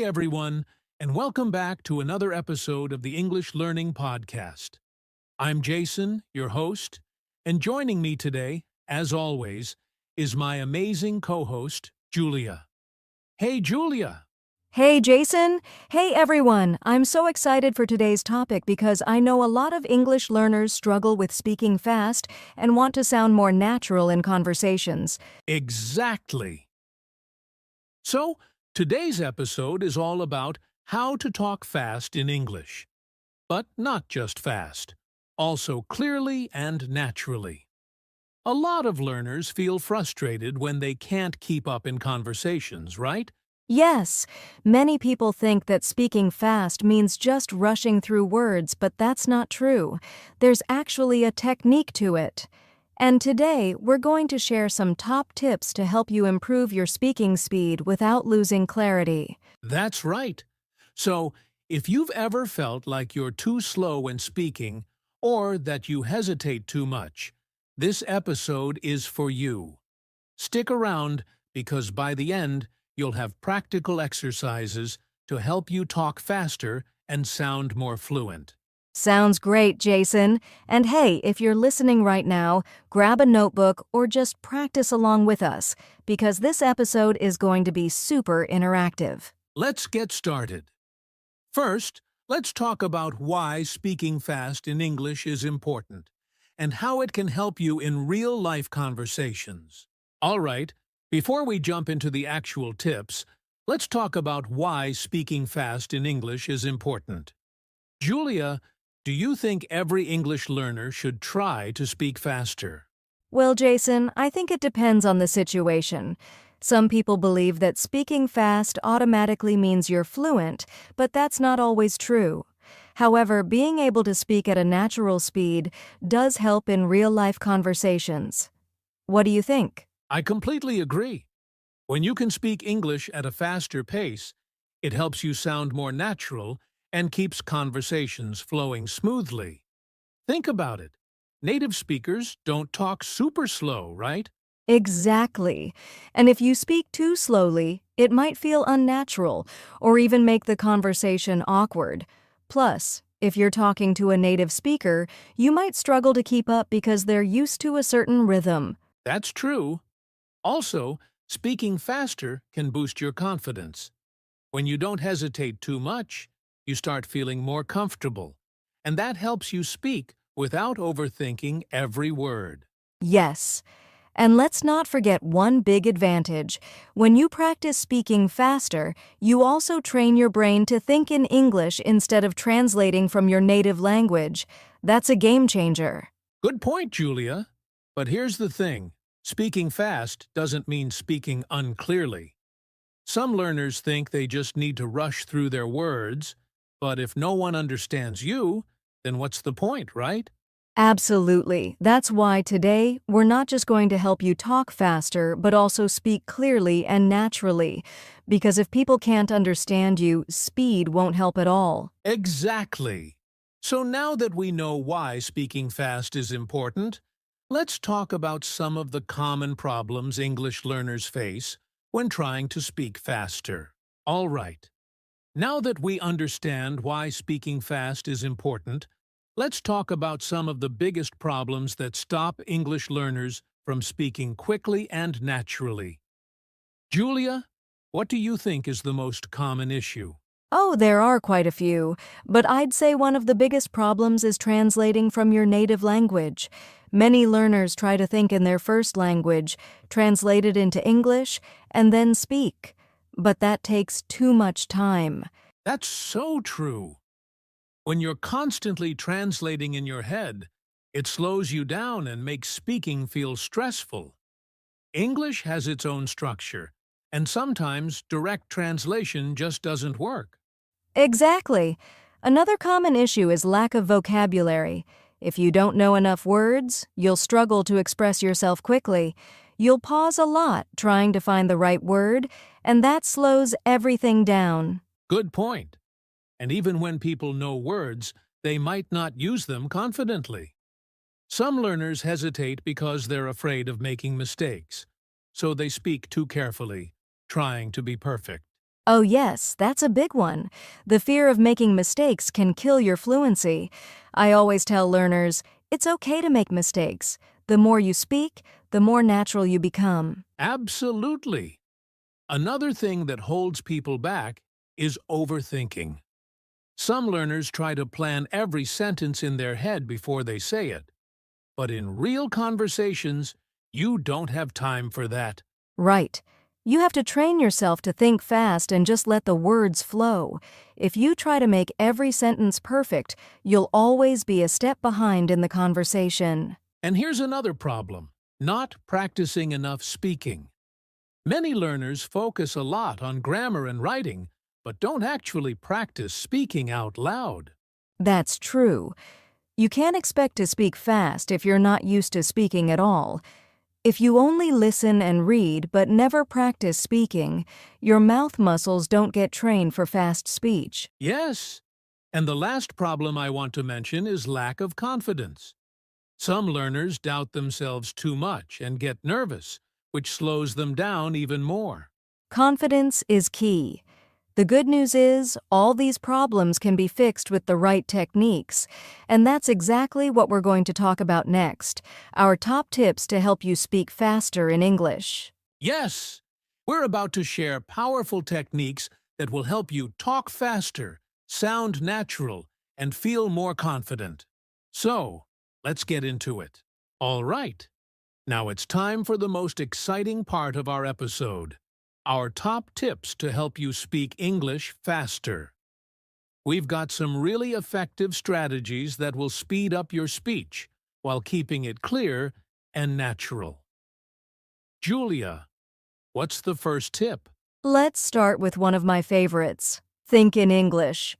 everyone, and welcome back to another episode of the English Learning Podcast. I'm Jason, your host, and joining me today, as always, is my amazing co-host, Julia. Hey, Julia! Hey, Jason. Hey, everyone. I'm so excited for today's topic because I know a lot of English learners struggle with speaking fast and want to sound more natural in conversations. Exactly! So, today's episode is all about how to talk fast in English. But not just fast, also clearly and naturally. A lot of learners feel frustrated when they can't keep up in conversations, right? Yes, many people think that speaking fast means just rushing through words, but that's not true. There's actually a technique to it. And today, we're going to share some top tips to help you improve your speaking speed without losing clarity. That's right. So, if you've ever felt like you're too slow when speaking, or that you hesitate too much, this episode is for you. Stick around because by the end, you'll have practical exercises to help you talk faster and sound more fluent. Sounds great, Jason. And hey, if you're listening right now, grab a notebook or just practice along with us, because this episode is going to be super interactive. Let's get started. First, let's talk about why speaking fast in English is important and how it can help you in real-life conversations. All right, before we jump into the actual tips, let's talk about why speaking fast in English is important. Julia, do you think every English learner should try to speak faster? Well, Jason, I think it depends on the situation. Some people believe that speaking fast automatically means you're fluent, but that's not always true. However, being able to speak at a natural speed does help in real-life conversations. What do you think? I completely agree. When you can speak English at a faster pace, it helps you sound more natural and keeps conversations flowing smoothly. Think about it. Native speakers don't talk super slow, right? Exactly. And if you speak too slowly, it might feel unnatural or even make the conversation awkward. Plus, if you're talking to a native speaker, you might struggle to keep up because they're used to a certain rhythm. That's true. Also, speaking faster can boost your confidence. When you don't hesitate too much, you start feeling more comfortable, and that helps you speak without overthinking every word. Yes. And let's not forget one big advantage. When you practice speaking faster, you also train your brain to think in English instead of translating from your native language. That's a game changer. Good point, Julia. But here's the thing. Speaking fast doesn't mean speaking unclearly. Some learners think they just need to rush through their words, but if no one understands you, then what's the point, right? Absolutely. That's why today we're not just going to help you talk faster, but also speak clearly and naturally. Because if people can't understand you, speed won't help at all. Exactly. So now that we know why speaking fast is important, let's talk about some of the common problems English learners face when trying to speak faster. All right. Now that we understand why speaking fast is important, let's talk about some of the biggest problems that stop English learners from speaking quickly and naturally. Julia, what do you think is the most common issue? Oh, there are quite a few, but I'd say one of the biggest problems is translating from your native language. Many learners try to think in their first language, translate it into English, and then speak. But that takes too much time. That's so true. When you're constantly translating in your head, it slows you down and makes speaking feel stressful. English has its own structure, and sometimes direct translation just doesn't work. Exactly. Another common issue is lack of vocabulary. If you don't know enough words, you'll struggle to express yourself quickly. You'll pause a lot trying to find the right word, and that slows everything down. Good point. And even when people know words, they might not use them confidently. Some learners hesitate because they're afraid of making mistakes, so they speak too carefully, trying to be perfect. Oh, yes, that's a big one. The fear of making mistakes can kill your fluency. I always tell learners, it's okay to make mistakes. The more you speak, the more natural you become. Absolutely. Another thing that holds people back is overthinking. Some learners try to plan every sentence in their head before they say it. But in real conversations, you don't have time for that. Right. You have to train yourself to think fast and just let the words flow. If you try to make every sentence perfect, you'll always be a step behind in the conversation. And here's another problem: not practicing enough speaking. Many learners focus a lot on grammar and writing, but don't actually practice speaking out loud. That's true. You can't expect to speak fast if you're not used to speaking at all. If you only listen and read but never practice speaking, your mouth muscles don't get trained for fast speech. Yes, and the last problem I want to mention is lack of confidence. Some learners doubt themselves too much and get nervous, which slows them down even more. Confidence is key. The good news is, all these problems can be fixed with the right techniques, and that's exactly what we're going to talk about next, our top tips to help you speak faster in English. Yes, we're about to share powerful techniques that will help you talk faster, sound natural, and feel more confident. So, let's get into it. All right, now it's time for the most exciting part of our episode: our top tips to help you speak English faster. We've got some really effective strategies that will speed up your speech while keeping it clear and natural. Julia, what's the first tip? Let's start with one of my favorites. Think in English.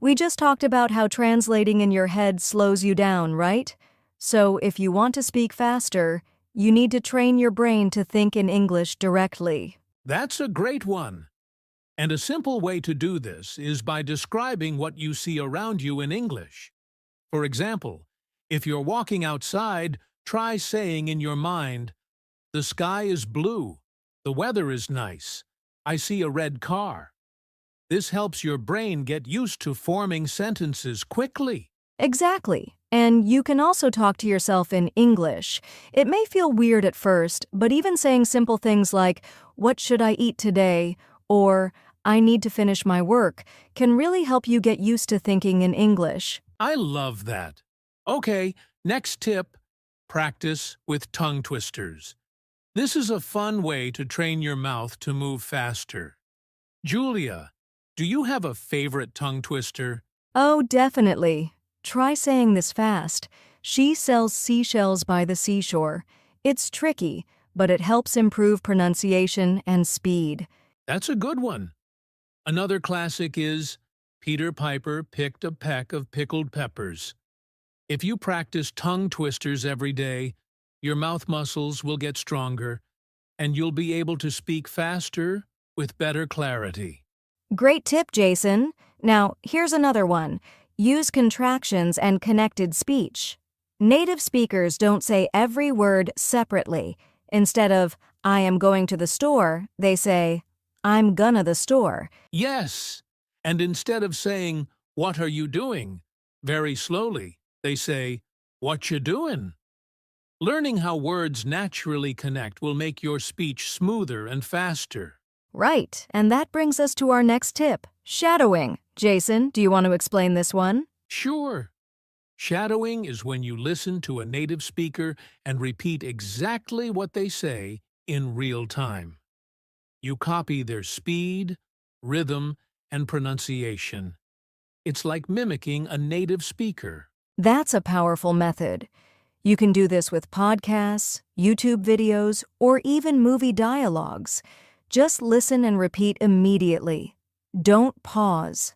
We just talked about how translating in your head slows you down, right? So if you want to speak faster, you need to train your brain to think in English directly. That's a great one. And a simple way to do this is by describing what you see around you in English. For example, if you're walking outside, try saying in your mind, "The sky is blue. The weather is nice. I see a red car." This helps your brain get used to forming sentences quickly. Exactly. And you can also talk to yourself in English. It may feel weird at first, but even saying simple things like, "What should I eat today?" or "I need to finish my work," can really help you get used to thinking in English. I love that. Okay, next tip: practice with tongue twisters. This is a fun way to train your mouth to move faster. Julia, do you have a favorite tongue twister? Oh, definitely. Try saying this fast. She sells seashells by the seashore. It's tricky, but it helps improve pronunciation and speed. That's a good one. Another classic is Peter Piper picked a peck of pickled peppers. If you practice tongue twisters every day, your mouth muscles will get stronger, and you'll be able to speak faster with better clarity. Great tip, Jason. Now, here's another one. Use contractions and connected speech. Native speakers don't say every word separately. Instead of, "I am going to the store," they say, "I'm gonna the store." Yes, and instead of saying, "What are you doing?" very slowly, they say, "What you doing?" Learning how words naturally connect will make your speech smoother and faster. Right, and that brings us to our next tip, shadowing. Jason, do you want to explain this one? Sure. Shadowing is when you listen to a native speaker and repeat exactly what they say in real time. You copy their speed, rhythm, and pronunciation. It's like mimicking a native speaker. That's a powerful method. You can do this with podcasts, YouTube videos, or even movie dialogues. Just listen and repeat immediately. Don't pause.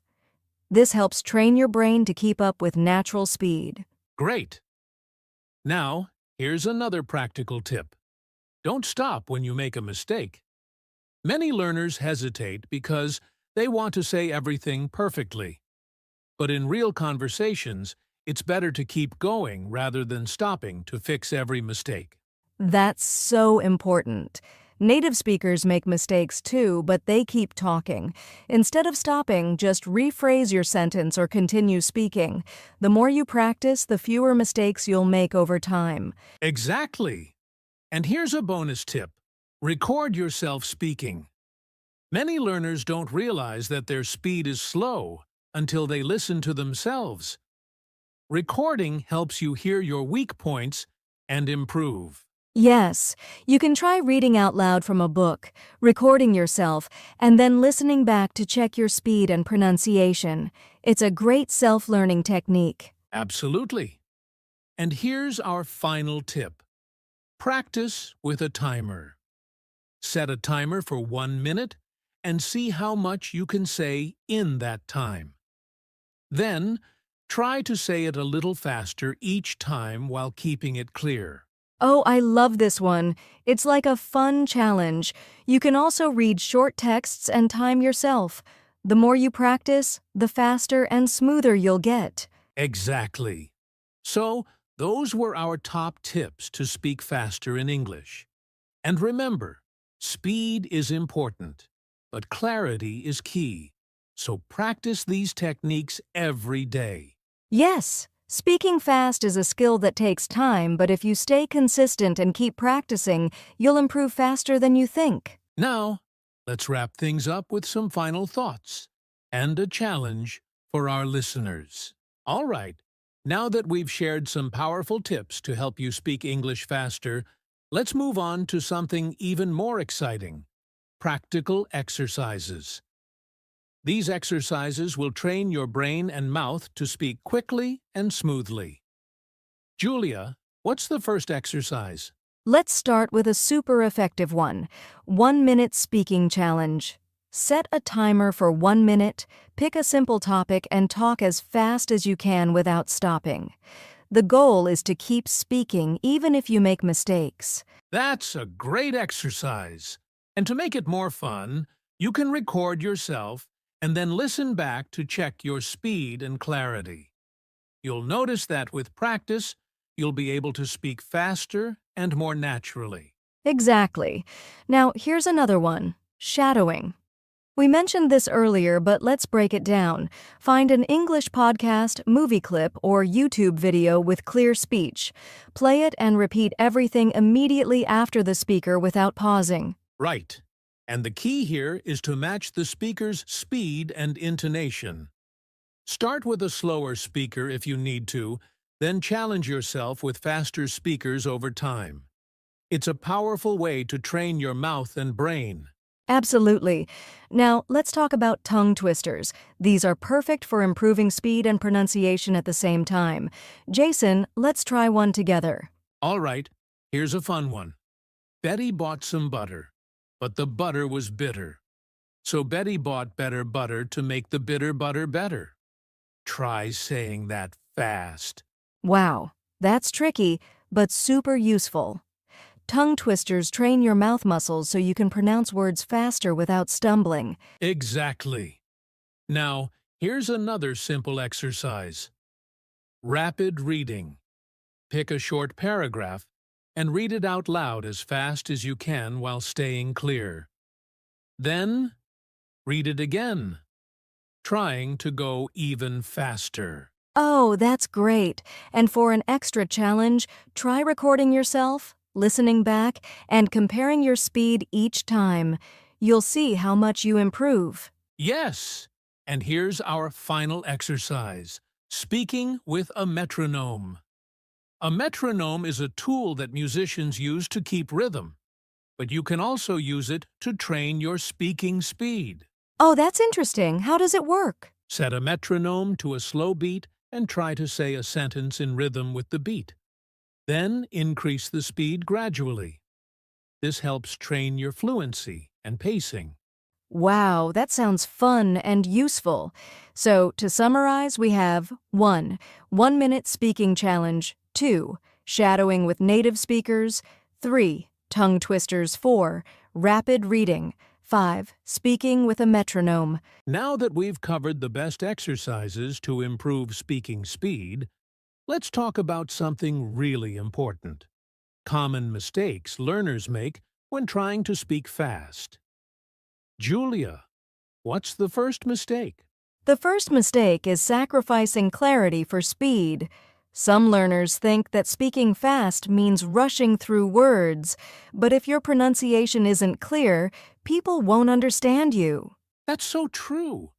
This helps train your brain to keep up with natural speed. Great! Now, here's another practical tip. Don't stop when you make a mistake. Many learners hesitate because they want to say everything perfectly. But in real conversations, it's better to keep going rather than stopping to fix every mistake. That's so important. Native speakers make mistakes too, but they keep talking. Instead of stopping, just rephrase your sentence or continue speaking. The more you practice, the fewer mistakes you'll make over time. Exactly. And here's a bonus tip. Record yourself speaking. Many learners don't realize that their speed is slow until they listen to themselves. Recording helps you hear your weak points and improve. Yes, you can try reading out loud from a book, recording yourself, and then listening back to check your speed and pronunciation. It's a great self-learning technique. Absolutely. And here's our final tip. Practice with a timer. Set a timer for 1 minute and see how much you can say in that time. Then, try to say it a little faster each time while keeping it clear. Oh, I love this one. It's like a fun challenge. You can also read short texts and time yourself. The more you practice, the faster and smoother you'll get. Exactly. So, those were our top tips to speak faster in English. And remember, speed is important, but clarity is key. So practice these techniques every day. Yes, speaking fast is a skill that takes time, but if you stay consistent and keep practicing, you'll improve faster than you think. Now, let's wrap things up with some final thoughts and a challenge for our listeners. All right, now that we've shared some powerful tips to help you speak English faster, let's move on to something even more exciting: practical exercises. These exercises will train your brain and mouth to speak quickly and smoothly. Julia, what's the first exercise? Let's start with a super effective one: 1 minute speaking challenge. Set a timer for 1 minute, pick a simple topic, and talk as fast as you can without stopping. The goal is to keep speaking even if you make mistakes. That's a great exercise. And to make it more fun, you can record yourself and then listen back to check your speed and clarity. You'll notice that with practice, you'll be able to speak faster and more naturally. Exactly. Now, here's another one: shadowing. We mentioned this earlier, but let's break it down. Find an English podcast, movie clip, or YouTube video with clear speech. Play it and repeat everything immediately after the speaker without pausing. Right. And the key here is to match the speaker's speed and intonation. Start with a slower speaker if you need to, then challenge yourself with faster speakers over time. It's a powerful way to train your mouth and brain. Absolutely. Now, let's talk about tongue twisters. These are perfect for improving speed and pronunciation at the same time. Jason, let's try one together. All right, here's a fun one. Betty bought some butter, but the butter was bitter. So Betty bought better butter to make the bitter butter better. Try saying that fast. Wow, that's tricky, but super useful. Tongue twisters train your mouth muscles so you can pronounce words faster without stumbling. Exactly. Now, here's another simple exercise. Rapid reading. Pick a short paragraph and read it out loud as fast as you can while staying clear. Then, read it again, trying to go even faster. Oh, that's great. And for an extra challenge, try recording yourself, listening back, and comparing your speed each time. You'll see how much you improve. Yes! And here's our final exercise: speaking with a metronome. A metronome is a tool that musicians use to keep rhythm, but you can also use it to train your speaking speed. Oh, that's interesting. How does it work? Set a metronome to a slow beat and try to say a sentence in rhythm with the beat. Then increase the speed gradually. This helps train your fluency and pacing. Wow, that sounds fun and useful. So, to summarize, we have 1. 1 minute speaking challenge. 2. Shadowing with native speakers. 3. Tongue twisters. 4. Rapid reading. 5. Speaking with a metronome. Now that we've covered the best exercises to improve speaking speed, let's talk about something really important: common mistakes learners make when trying to speak fast. Julia, what's the first mistake? The first mistake is sacrificing clarity for speed. Some learners think that speaking fast means rushing through words, but if your pronunciation isn't clear, people won't understand you. That's so true.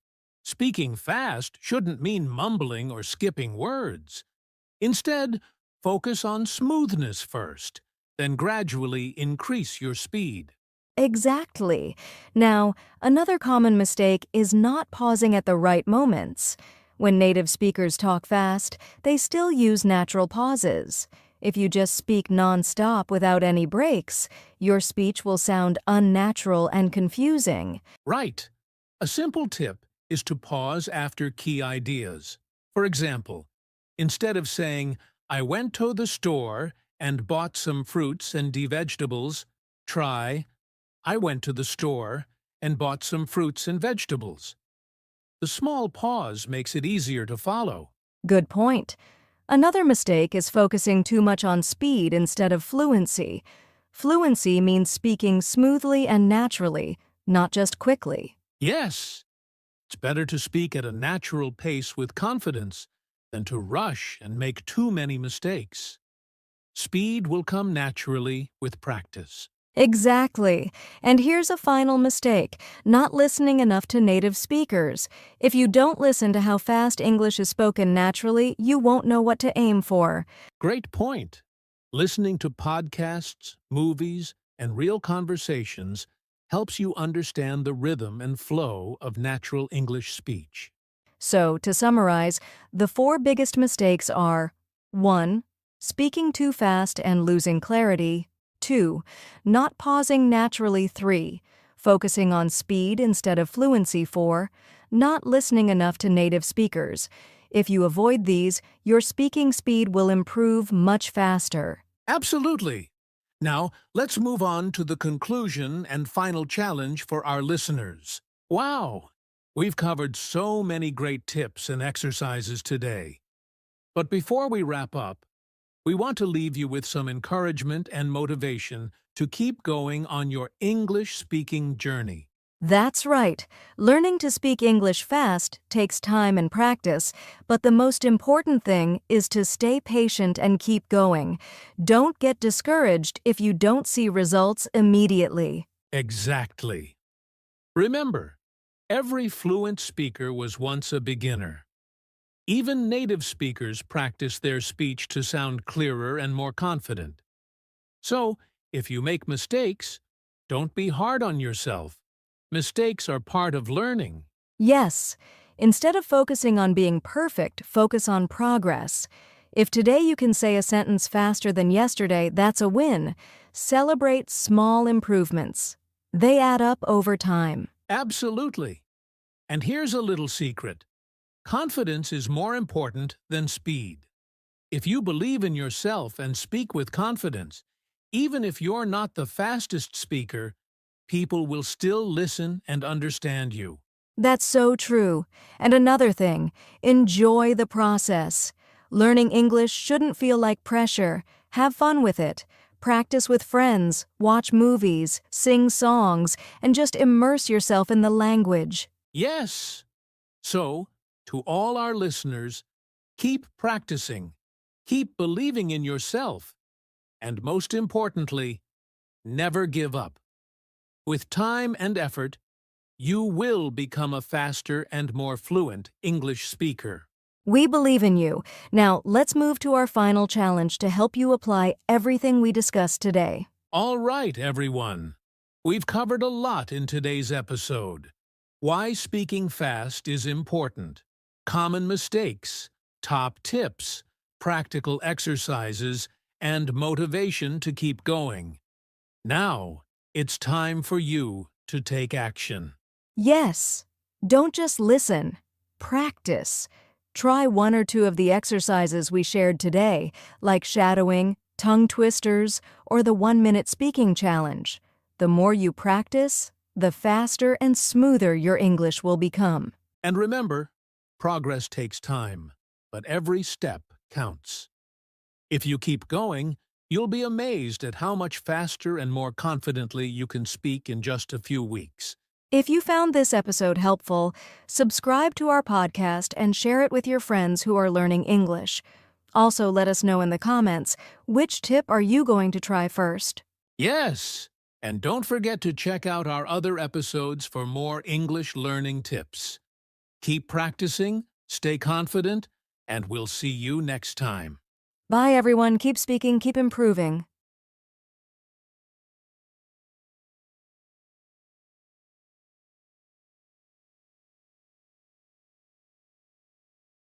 Speaking fast shouldn't mean mumbling or skipping words. Instead, focus on smoothness first, then gradually increase your speed. Exactly. Now, another common mistake is not pausing at the right moments. When native speakers talk fast, they still use natural pauses. If you just speak nonstop without any breaks, your speech will sound unnatural and confusing. Right. A simple tip is to pause after key ideas. For example, instead of saying, I went to the store and bought some fruits and vegetables, try, I went to the store and bought some fruits and vegetables. The small pause makes it easier to follow. Good point. Another mistake is focusing too much on speed instead of fluency. Fluency means speaking smoothly and naturally, not just quickly. Yes, it's better to speak at a natural pace with confidence than to rush and make too many mistakes. Speed will come naturally with practice. Exactly. And here's a final mistake, not listening enough to native speakers. If you don't listen to how fast English is spoken naturally, you won't know what to aim for. Great point. Listening to podcasts, movies, and real conversations helps you understand the rhythm and flow of natural English speech. So, to summarize, the 4 biggest mistakes are 1. Speaking too fast and losing clarity. 2. Not pausing naturally. 3. Focusing on speed instead of fluency. 4. Not listening enough to native speakers. If you avoid these, your speaking speed will improve much faster. Absolutely. Now, let's move on to the conclusion and final challenge for our listeners. Wow! We've covered so many great tips and exercises today. But before we wrap up, we want to leave you with some encouragement and motivation to keep going on your English-speaking journey. That's right. Learning to speak English fast takes time and practice, but the most important thing is to stay patient and keep going. Don't get discouraged if you don't see results immediately. Exactly. Remember, every fluent speaker was once a beginner. Even native speakers practice their speech to sound clearer and more confident. So, if you make mistakes, don't be hard on yourself. Mistakes are part of learning. Yes, instead of focusing on being perfect, focus on progress. If today you can say a sentence faster than yesterday, that's a win. Celebrate small improvements. They add up over time. Absolutely. And here's a little secret. Confidence is more important than speed. If you believe in yourself and speak with confidence, even if you're not the fastest speaker, people will still listen and understand you. That's so true. And another thing, enjoy the process. Learning English shouldn't feel like pressure. Have fun with it. Practice with friends, watch movies, sing songs, and just immerse yourself in the language. Yes! So, to all our listeners, keep practicing, keep believing in yourself, and most importantly, never give up. With time and effort, you will become a faster and more fluent English speaker. We believe in you. Now, let's move to our final challenge to help you apply everything we discussed today. All right, everyone. We've covered a lot in today's episode. Why speaking fast is important, common mistakes, top tips, practical exercises, and motivation to keep going. Now, it's time for you to take action. Yes, don't just listen. Practice. Try 1 or 2 of the exercises we shared today, like shadowing, tongue twisters, or the 1-minute speaking challenge. The more you practice, the faster and smoother your English will become. And remember, progress takes time, but every step counts. If you keep going, You'll be amazed at how much faster and more confidently you can speak in just a few weeks. If you found this episode helpful, subscribe to our podcast and share it with your friends who are learning English. Also, let us know in the comments, which tip are you going to try first? Yes! And don't forget to check out our other episodes for more English learning tips. Keep practicing, stay confident, and we'll see you next time. Bye, everyone. Keep speaking, keep improving.